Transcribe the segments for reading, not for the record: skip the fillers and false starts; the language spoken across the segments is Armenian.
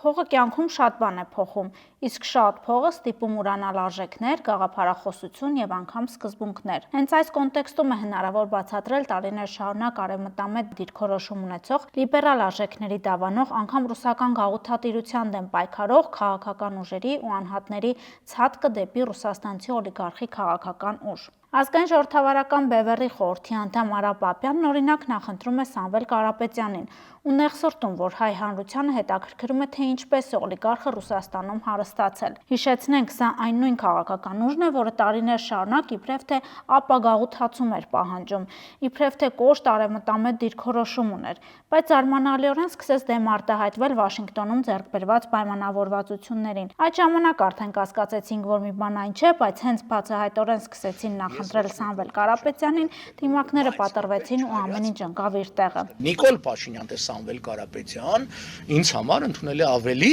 Փողը կյանքում շատ բան է փոխում, իսկ շատ փողը ստիպում ուրանալ արժեքներ, գաղափարախոսություն եւ անգամ սկզբունքներ։ Հենց այս կոնտեքստում է հնարավոր բացատրել տարիներ շարունակ արևմտամետ դիրքորոշում ունեցող, լիբերալ արժեքների դավանող, անգամ ռուսական գաղութատիրության դեմ պայքարող քաղաքական ուժերի ու անհատների ցատկը դեպի ռուսաստանցի օլիգարխի քաղաքական ուժ։ Ազգային ժողովրդավարական Բևեռի խորհրդի անդամ Արա Պապյանն օրինակ նախընտրում է Սամվել Կարապետյանին ու նեղսրտում, որ հայ հանրությանը հետաքրքրում է, թե ինչպես է օլիգարխը Ռուսաստանում հարստացել։ Հիշեցնենք, սա այն նույն քաղաքական ուժն է, որը տարիներ շարունակ իբրև թե ապագաղութացում էր պահանջում, իբրև թե կոշտ արևմտամետ դիրքորոշում ուներ, բայց զարմանալիորեն սկսեց դեմ արտահայտվել Վաշինգտոնում ձեռք բերված պայմանավորվածություններին։ Այդ ժամանակ արդեն կասկածեցինք, որ մի բան այն չէ, բայց հենց բացահայտորեն սկսեցին նախընտրել Սամվել Կարապետյանին, դիմակները պատռվեցին ու ամեն ինչ ընկավ իր տեղը։ Նիկոլ Փաշինյան թե Սամվել Կարապետյան, ինձ համար ընդունել է ավելի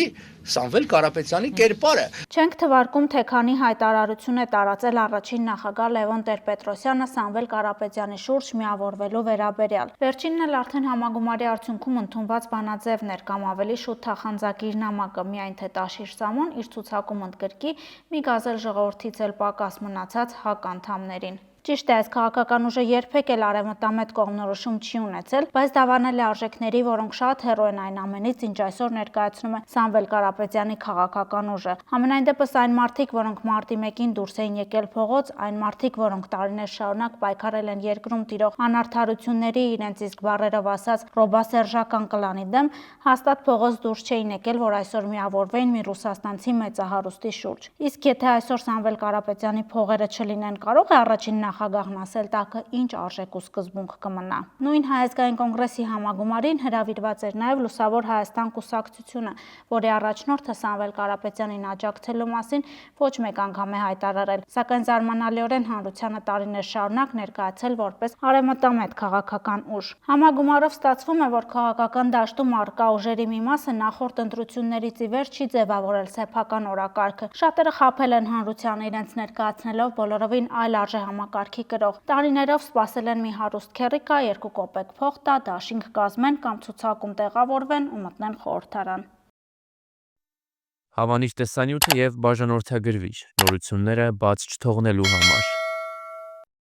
Սամվել Կարապետյանի կերպարը։ Չենք թվարկում, թե քանի հայտարարություն է տարածել առաջին նախագահ Լևոն Տեր-Պետրոսյանը Սամվել Կարապետյանի շուրջ միավորվելու վերաբերյալ։ Վերջինն էլ արդեն համագումարի արդյունքում ընդունված բանաձևն էր կամ ավելի շուտ թախանձակիր նամակը, միայն թե Տաշիր Սամոն իր ցուցակում ընդգրկի մի գազել ժողովրդից էլ պակաս մնացած ՀԱԿ անդամներին։ Ճիշտ է, այս քաղաքական ուժը երբեք էլ արևմտամետ կողմնորոշում չի ունեցել, բայց դավանել է արժեքների, որոնք շատ հեռու են այն ամենից, ինչ այսօր ներկայացնում է Սամվել Կարապետյանի քաղաքական ուժը։ Համենայն դեպս այն մարդիկ, որոնք մարտի 1-ին դուրս էին եկել փողոց, այն մարդիկ, որոնք տարիներ շարունակ պայքարել են երկրում տիրող անարդարությունների, իրենց իսկ բառերով ասած ռոբասերժական կլանի դեմ, հաստատ փողոց դուրս չէին եկել, որ այսօր միավորվեին մի ռուսաստանցի մեծահարուստի շուրջ։ Իսկ եթե այսօր Սամվել Կարապետյանի փողերը չլինեն, կարող է առաջին նախագահն ասել տակը ինչ արժեք ու սկզբունք կմնա։ Նույն Հայ ազգային կոնգրեսի համագումարին հրավիրված էր նաև Լուսավոր Հայաստան կուսակցությունը, որի առաջնորդը Սամվել Կարապետյանին աջակցելու մասին ոչ մեկ անգամ է հայտարարել, սակայն զարմանալիորեն հանրությանը տարիներ շարունակ ներկայացել որպես արևմտամետ քաղաքական ուժ։ Համագումարով ստացվում է, որ քաղաքական դաշտում առկա ուժերի մի մասը նախորդ ընտրություններից ի վեր չի ձևավորել սեփական օրակարգը։ Շատերը խաբել են հանրությանը իրենց ներկայացնելով բոլորովին այլ արժեհամակարգի կրող։ Տարիներով սպասել են մի հարուստ քեռիկա, 2 կոպեկ փող տա, դաշինք կազմեն կամ ցուցակում տեղավորվեն ու մտնեն խորհրդարան։ Հավանիչ տեսանյութը եւ բաժանորդագրվիչ նորությունները բաց չթողնելու համար։